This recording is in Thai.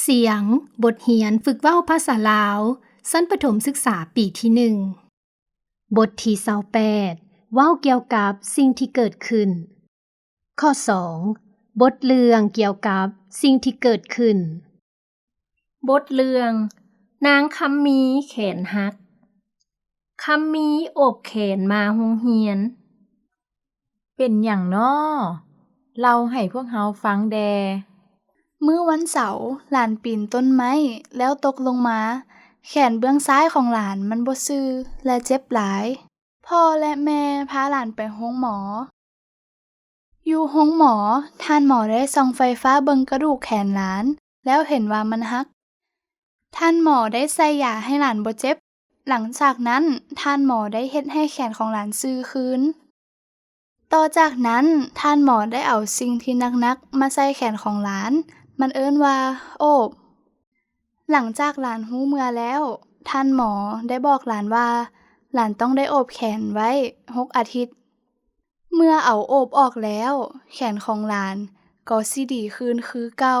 เสียง บทเรียนฝึกเว้าภาษาลาวชั้นประถมศึกษาปีที่ 1 บทที่28เว้าเกี่ยวกับสิ่งที่เกิดขึ้น ข้อ 2 บทเรื่องเกี่ยวกับสิ่งที่เกิดขึ้น บทเรื่อง นางคำมีแขนหัก คำมีโอบแขนมาโรงเรียน เป็นหยังน้อเล่าให้พวกเฮาฟังแด มื้อวันเสาร์หลานปีนต้นไม้แล้วตกลงมา แขนเบื้องซ้ายของหลานมันบ่ซื่อและเจ็บหลาย พ่อและแม่พาหลานไปโรงหมอ อยู่โรงหมอท่านหมอได้ส่องไฟฟ้าเบิ่งกระดูกแขนหลานแล้วเห็นว่ามันหัก ท่านหมอได้ใส่ยาให้หลานบ่เจ็บ หลังจากนั้นท่านหมอได้เฮ็ดให้แขนของหลานซื่อคืน ต่อจากนั้นท่านหมอได้เอาสิ่งที่หนักๆมาใส่แขนของหลาน มันเอิ้นว่าโอบ หลังจากหลานรู้เมื่อแล้ว ท่านหมอได้บอกหลานว่าหลานต้องได้โอบแขนไว้6 อาทิตย์ เมื่อเอาโอบออกแล้ว แขนของหลานก็สิดีคืนคือเก่า